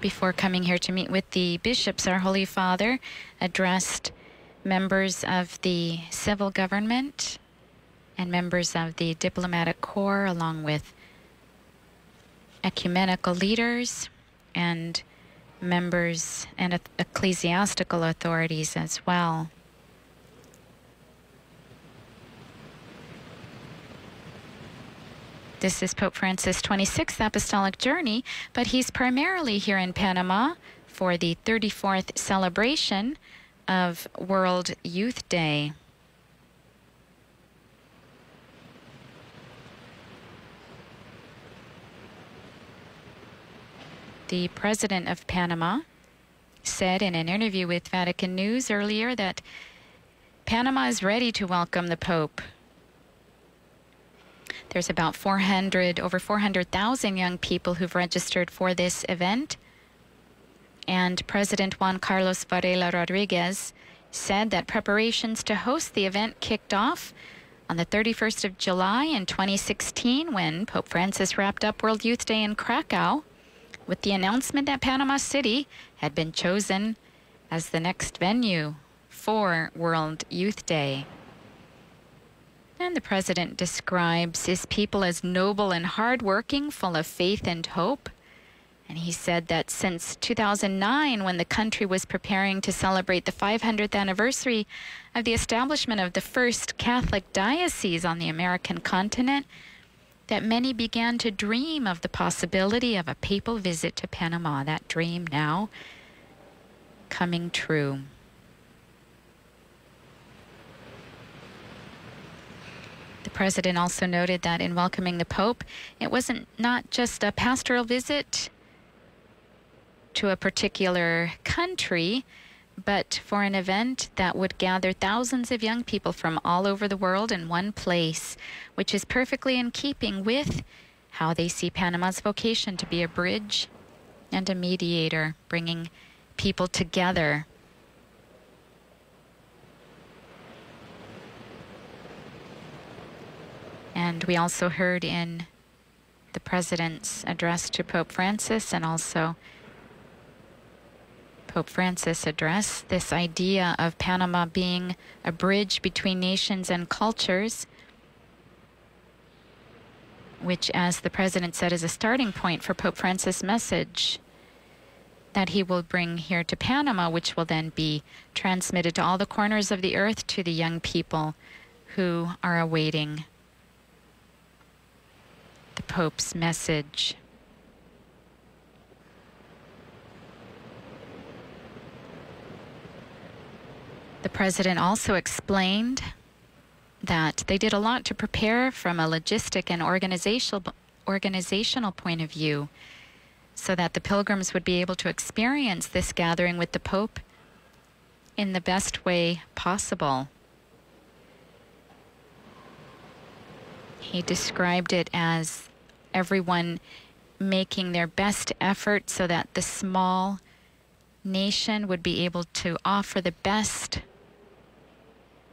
before coming here to meet with the bishops, our Holy Father addressed members of the civil government and members of the diplomatic corps, along with ecumenical leaders and members and ecclesiastical authorities as well. This is Pope Francis' 26th apostolic journey, but he's primarily here in Panama for the 34th celebration of World Youth Day. The president of Panama said in an interview with Vatican News earlier that Panama is ready to welcome the Pope. There's about over 400,000 young people who've registered for this event. And President Juan Carlos Varela Rodriguez said that preparations to host the event kicked off on the 31st of July in 2016 when Pope Francis wrapped up World Youth Day in Krakow with the announcement that Panama City had been chosen as the next venue for World Youth Day. And the president describes his people as noble and hardworking, full of faith and hope. And he said that since 2009, when the country was preparing to celebrate the 500th anniversary of the establishment of the first Catholic diocese on the American continent, that many began to dream of the possibility of a papal visit to Panama. That dream now coming true. The president also noted that in welcoming the Pope, it wasn't not just a pastoral visit to a particular country, but for an event that would gather thousands of young people from all over the world in one place, which is perfectly in keeping with how they see Panama's vocation to be a bridge and a mediator, bringing people together. And we also heard in the president's address to Pope Francis, and also Pope Francis addressed this idea of Panama being a bridge between nations and cultures, which, as the president said, is a starting point for Pope Francis' message that he will bring here to Panama, which will then be transmitted to all the corners of the earth to the young people who are awaiting the Pope's message. The president also explained that they did a lot to prepare from a logistic and organizational point of view so that the pilgrims would be able to experience this gathering with the Pope in the best way possible. He described it as everyone making their best effort so that the small nation would be able to offer the best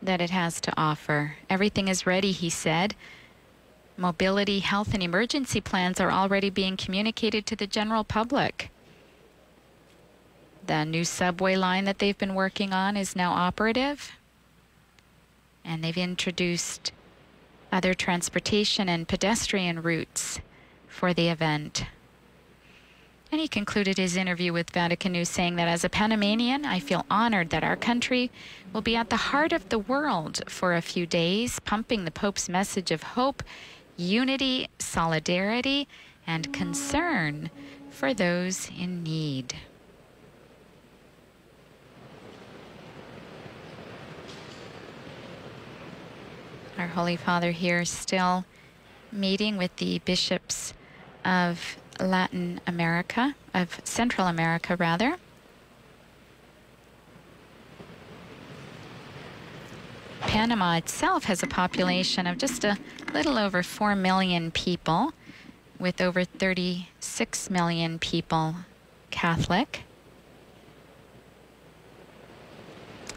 that it has to offer. Everything is ready, he said. Mobility, health, and emergency plans are already being communicated to the general public. The new subway line that they've been working on is now operative, and they've introduced other transportation and pedestrian routes for the event. And he concluded his interview with Vatican News saying that as a Panamanian, I feel honored that our country will be at the heart of the world for a few days, pumping the Pope's message of hope, unity, solidarity, and concern for those in need. Our Holy Father here still meeting with the bishops of Latin America, of Central America rather. Panama itself has a population of just a little over 4 million people, with over 36 million people Catholic.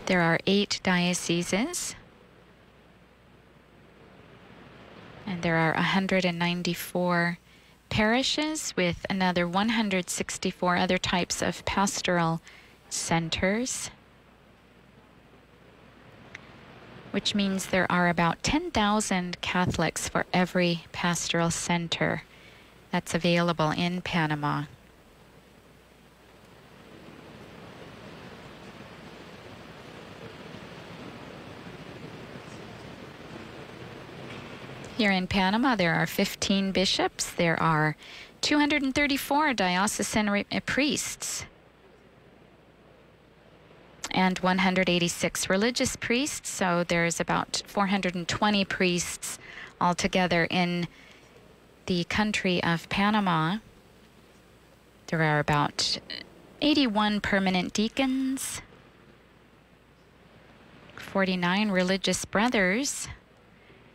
There are 8 dioceses, and there are 194 parishes with another 164 other types of pastoral centers, which means there are about 10,000 Catholics for every pastoral center that's available in Panama. Here in Panama, there are 15 bishops. There are 234 diocesan priests and 186 religious priests. So there's about 420 priests altogether in the country of Panama. There are about 81 permanent deacons, 49 religious brothers,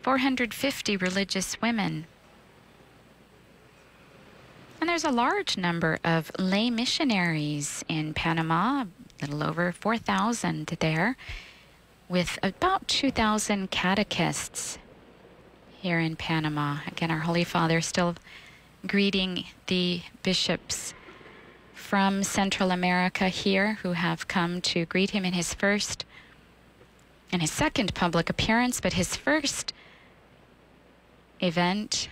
450 religious women. And there's a large number of lay missionaries in Panama, a little over 4,000 there, with about 2,000 catechists here in Panama. Again, our Holy Father still greeting the bishops from Central America here who have come to greet him in his first and his second public appearance, but his first event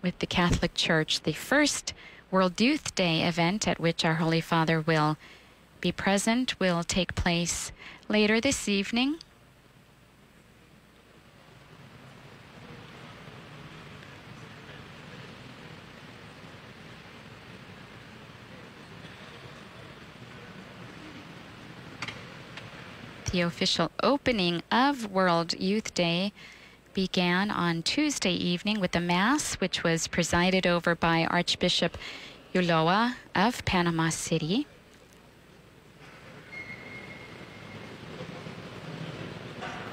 with the Catholic Church, the first World Youth Day event at which our Holy Father will be present, will take place later this evening. The official opening of World Youth Day began on Tuesday evening with a Mass, which was presided over by Archbishop Ulloa of Panama City.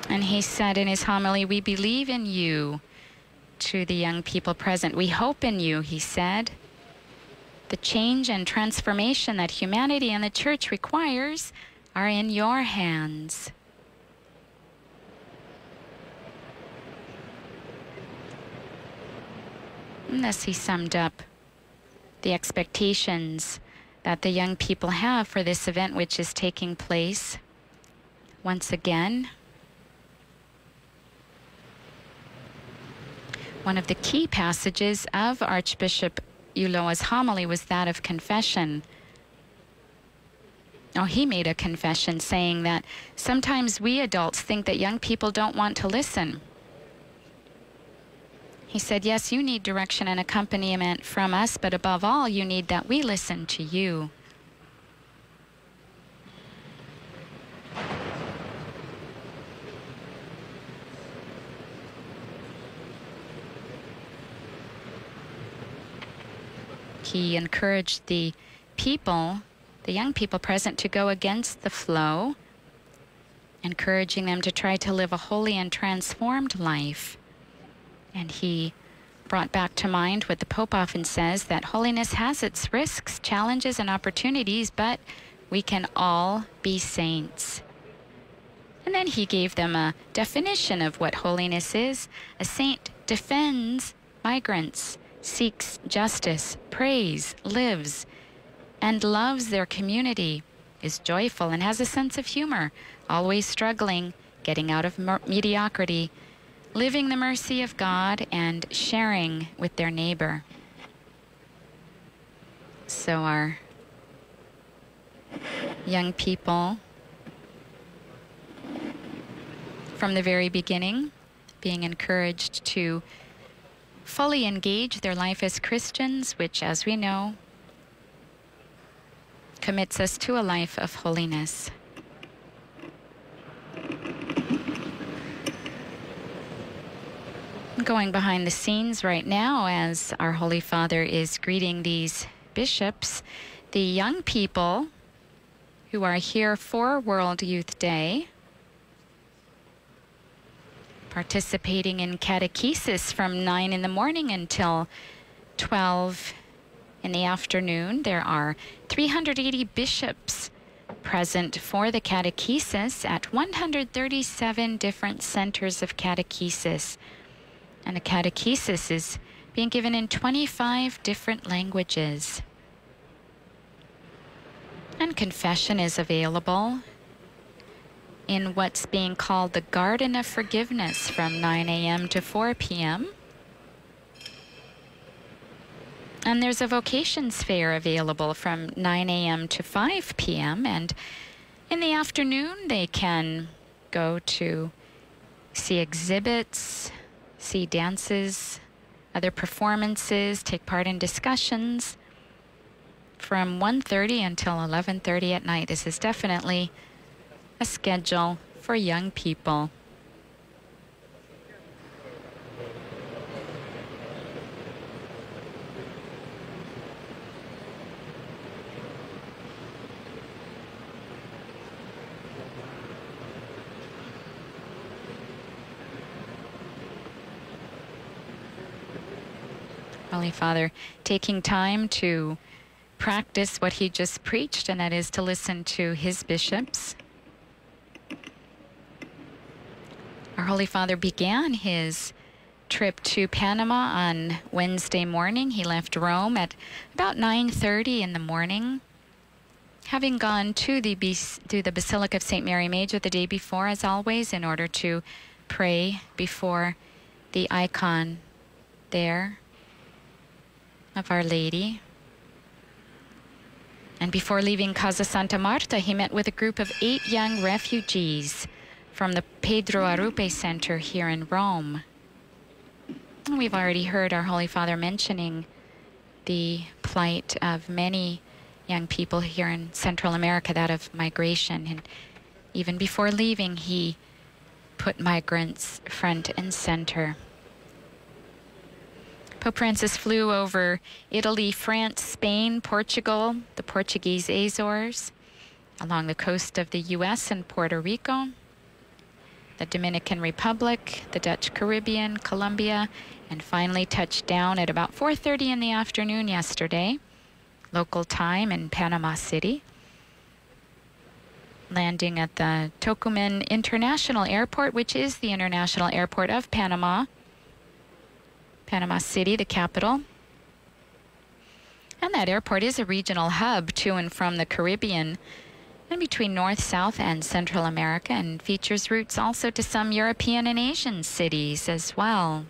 And he said in his homily, "We believe in you," to the young people present. "We hope in you," he said. "The change and transformation that humanity and the Church requires are in your hands." And thus he summed up the expectations that the young people have for this event, which is taking place once again. One of the key passages of Archbishop Ulloa's homily was that of confession. Oh, he made a confession saying that sometimes we adults think that young people don't want to listen. He said, yes, you need direction and accompaniment from us, but above all, you need that we listen to you. He encouraged the people, the young people present, to go against the flow, encouraging them to try to live a holy and transformed life. And he brought back to mind what the Pope often says, that holiness has its risks, challenges, and opportunities, but we can all be saints. And then he gave them a definition of what holiness is. A saint defends migrants, seeks justice, prays, lives, and loves their community, is joyful and has a sense of humor, always struggling, getting out of mediocrity, living the mercy of God, and sharing with their neighbor. So our young people, from the very beginning, being encouraged to fully engage their life as Christians, which, as we know, commits us to a life of holiness. Going behind the scenes right now as our Holy Father is greeting these bishops, the young people who are here for World Youth Day, participating in catechesis from 9 in the morning until 12 in the afternoon. There are 380 bishops present for the catechesis at 137 different centers of catechesis. And the catechesis is being given in 25 different languages. And confession is available in what's being called the Garden of Forgiveness from 9 a.m. to 4 p.m. And there's a vocations fair available from 9 a.m. to 5 p.m. And in the afternoon, they can go to see exhibits, see dances, other performances, take part in discussions from 1:30 until 11:30 at night. This is definitely a schedule for young people. Holy Father, taking time to practice what he just preached, and that is to listen to his bishops. Our Holy Father began his trip to Panama on Wednesday morning. He left Rome at about 9:30 in the morning, having gone to the Basilica of St. Mary Major the day before, as always, in order to pray before the icon there of Our Lady. And before leaving Casa Santa Marta, he met with a group of 8 young refugees from the Pedro Arrupe Center here in Rome. And we've already heard our Holy Father mentioning the plight of many young people here in Central America, that of migration. And even before leaving, he put migrants front and center. Pope Francis flew over Italy, France, Spain, Portugal, the Portuguese Azores, along the coast of the U.S. and Puerto Rico, the Dominican Republic, the Dutch Caribbean, Colombia, and finally touched down at about 4:30 in the afternoon yesterday, local time, in Panama City, landing at the Tocumen International Airport, which is the international airport of Panama. Panama City, the capital. And that airport is a regional hub to and from the Caribbean and between North, South, and Central America, and features routes also to some European and Asian cities as well.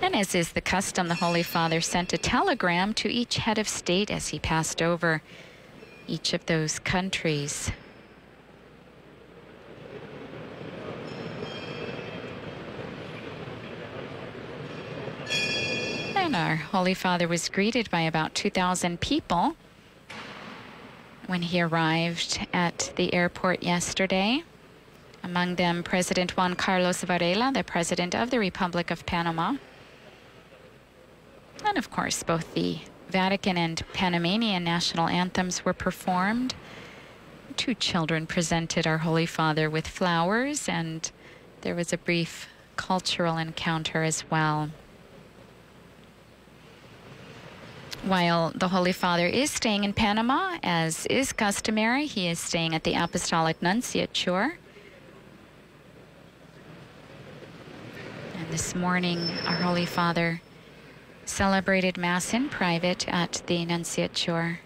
And as is the custom, the Holy Father sent a telegram to each head of state as he passed over each of those countries. And our Holy Father was greeted by about 2,000 people when he arrived at the airport yesterday. Among them, President Juan Carlos Varela, the President of the Republic of Panama. And of course, both the Vatican and Panamanian national anthems were performed. 2 children presented our Holy Father with flowers, and there was a brief cultural encounter as well. While the Holy Father is staying in Panama, as is customary, he is staying at the Apostolic Nunciature. And this morning, our Holy Father celebrated Mass in private at the Nunciature.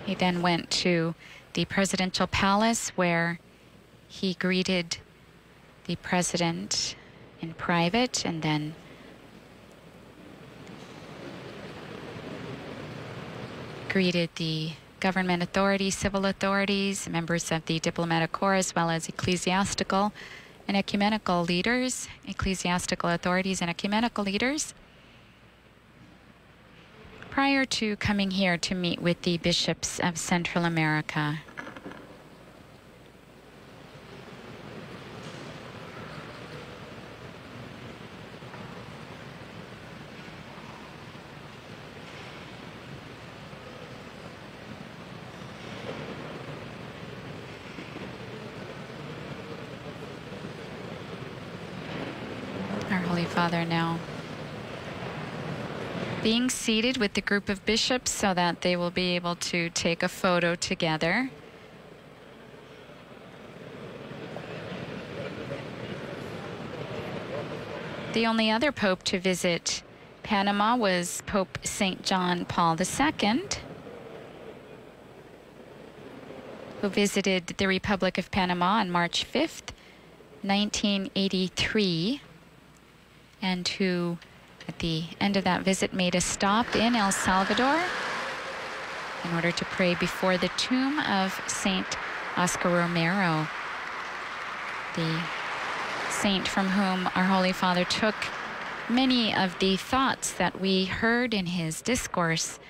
He then went to the Presidential Palace, where he greeted the President in private, and then greeted the government authorities, civil authorities, members of the diplomatic corps, as well as ecclesiastical and ecumenical leaders, ecclesiastical authorities and ecumenical leaders, prior to coming here to meet with the bishops of Central America. Our Holy Father now being seated with the group of bishops so that they will be able to take a photo together. The only other pope to visit Panama was Pope St. John Paul II, who visited the Republic of Panama on March 5th, 1983, and who, at the end of that visit, made a stop in El Salvador in order to pray before the tomb of Saint Oscar Romero, the saint from whom our Holy Father took many of the thoughts that we heard in his discourse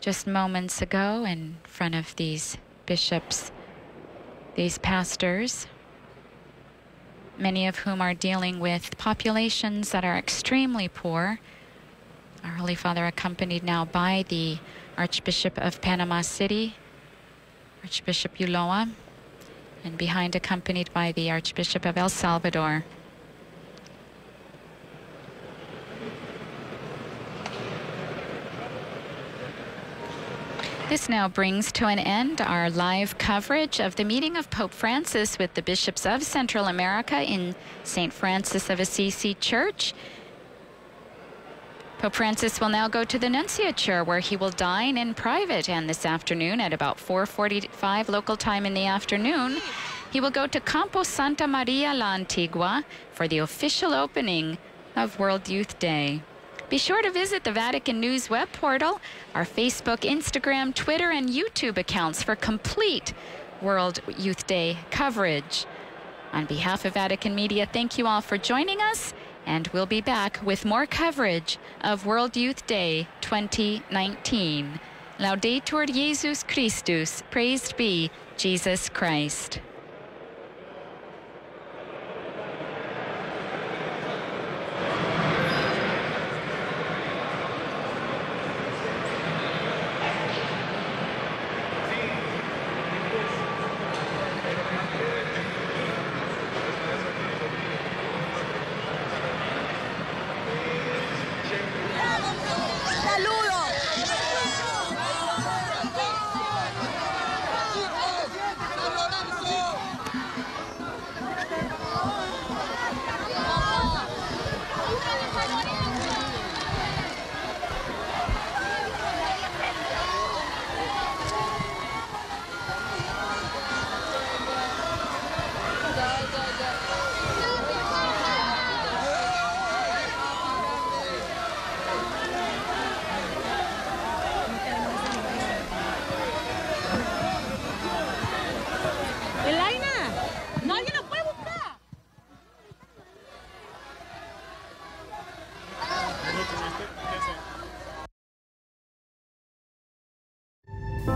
just moments ago in front of these bishops, these pastors, many of whom are dealing with populations that are extremely poor. Our Holy Father, accompanied now by the Archbishop of Panama City, Archbishop Ulloa, and behind accompanied by the Archbishop of El Salvador. This now brings to an end our live coverage of the meeting of Pope Francis with the bishops of Central America in St. Francis of Assisi Church. Pope Francis will now go to the Nunciature, where he will dine in private, and this afternoon at about 4:45 local time in the afternoon, he will go to Campo Santa Maria la Antigua for the official opening of World Youth Day. Be sure to visit the Vatican News web portal, our Facebook, Instagram, Twitter, and YouTube accounts for complete World Youth Day coverage. On behalf of Vatican Media, thank you all for joining us, and we'll be back with more coverage of World Youth Day 2019. Laudetur Jesus Christus, praised be Jesus Christ.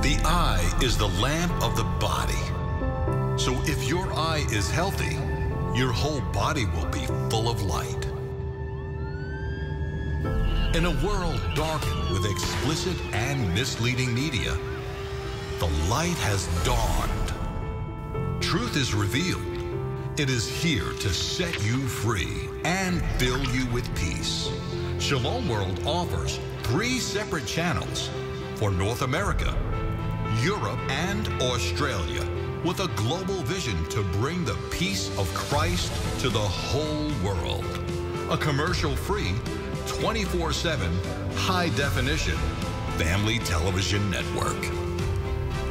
The eye is the lamp of the body. So if your eye is healthy, your whole body will be full of light. In a world darkened with explicit and misleading media, the light has dawned. Truth is revealed. It is here to set you free and fill you with peace. Shalom World offers 3 separate channels for North America, Europe, and Australia, with a global vision to bring the peace of Christ to the whole world. A commercial-free, 24/7, high-definition family television network.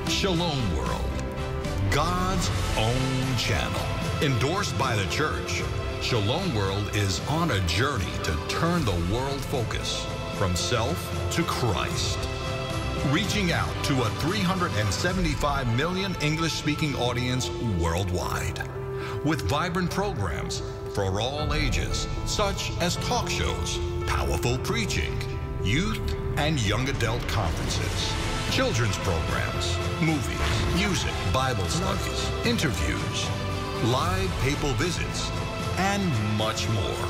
Shalom World, God's own channel. Endorsed by the Church, Shalom World is on a journey to turn the world focus from self to Christ. Reaching out to a 375 million English-speaking audience worldwide, with vibrant programs for all ages, such as talk shows, powerful preaching, youth and young adult conferences, children's programs, movies, music, Bible studies, interviews, live papal visits, and much more.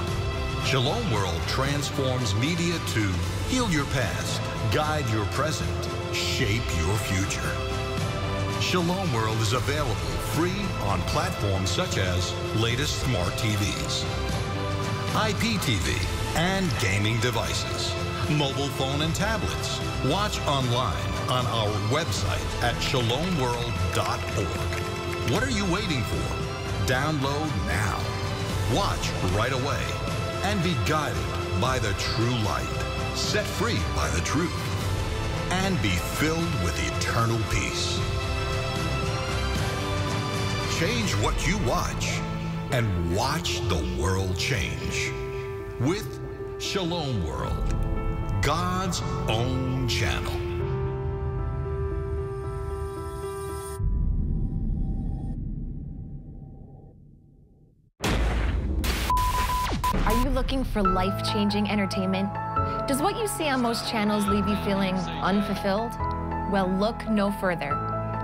Shalom World transforms media to heal your past, guide your present, shape your future. Shalom World is available free on platforms such as latest smart TVs, IPTV, and gaming devices, mobile phone and tablets. Watch online on our website at shalomworld.org. What are you waiting for? Download now. Watch right away and be guided by the true light, set free by the truth, and be filled with eternal peace. Change what you watch and watch the world change with Shalom World, God's own channel. Are you looking for life-changing entertainment? Does what you see on most channels leave you feeling unfulfilled? Well, look no further.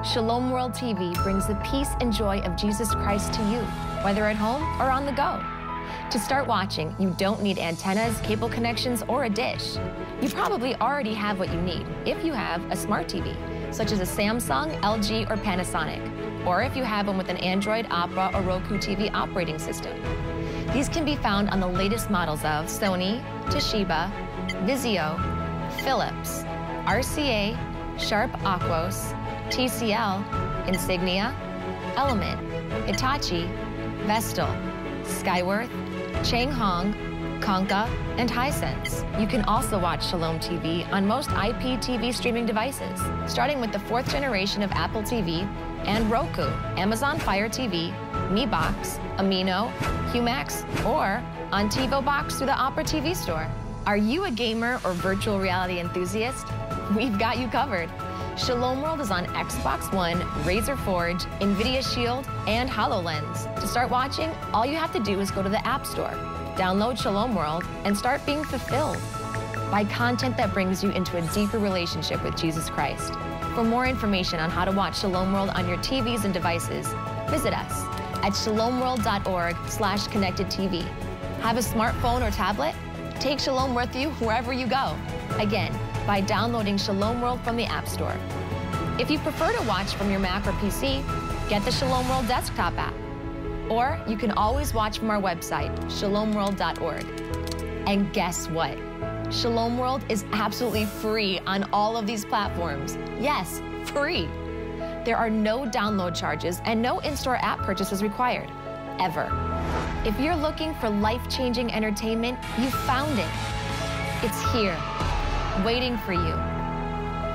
Shalom World TV brings the peace and joy of Jesus Christ to you, whether at home or on the go. To start watching, you don't need antennas, cable connections, or a dish. You probably already have what you need if you have a smart TV, such as a Samsung, LG, or Panasonic, or if you have one with an Android, Opera, or Roku TV operating system. These can be found on the latest models of Sony, Toshiba, Vizio, Philips, RCA, Sharp Aquos, TCL, Insignia, Element, Hitachi, Vestel, Skyworth, Changhong, Konka, and Hisense. You can also watch Shalom TV on most IPTV streaming devices, starting with the 4th generation of Apple TV and Roku, Amazon Fire TV, Mi Box, Amino, Humax, or on TiVo Box through the Opera TV store. Are you a gamer or virtual reality enthusiast? We've got you covered. Shalom World is on Xbox One, Razer Forge, NVIDIA Shield, and HoloLens. To start watching, all you have to do is go to the App Store, download Shalom World, and start being fulfilled by content that brings you into a deeper relationship with Jesus Christ. For more information on how to watch Shalom World on your TVs and devices, visit us at shalomworld.org/connectedtv. Have a smartphone or tablet? Take Shalom with you wherever you go. Again, by downloading Shalom World from the App Store. If you prefer to watch from your Mac or PC, get the Shalom World desktop app. Or you can always watch from our website, shalomworld.org. And guess what? Shalom World is absolutely free on all of these platforms. Yes, free. There are no download charges and no in-store app purchases required, ever. If you're looking for life-changing entertainment, you found it. It's here, waiting for you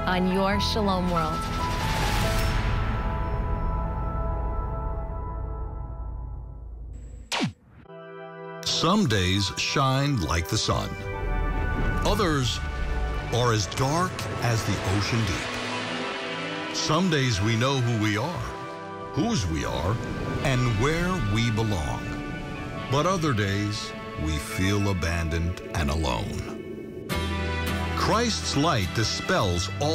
on your Shalom World. Some days shine like the sun. Others are as dark as the ocean deep. Some days we know who we are, whose we are, and where we belong. But other days we feel abandoned and alone. Christ's light dispels all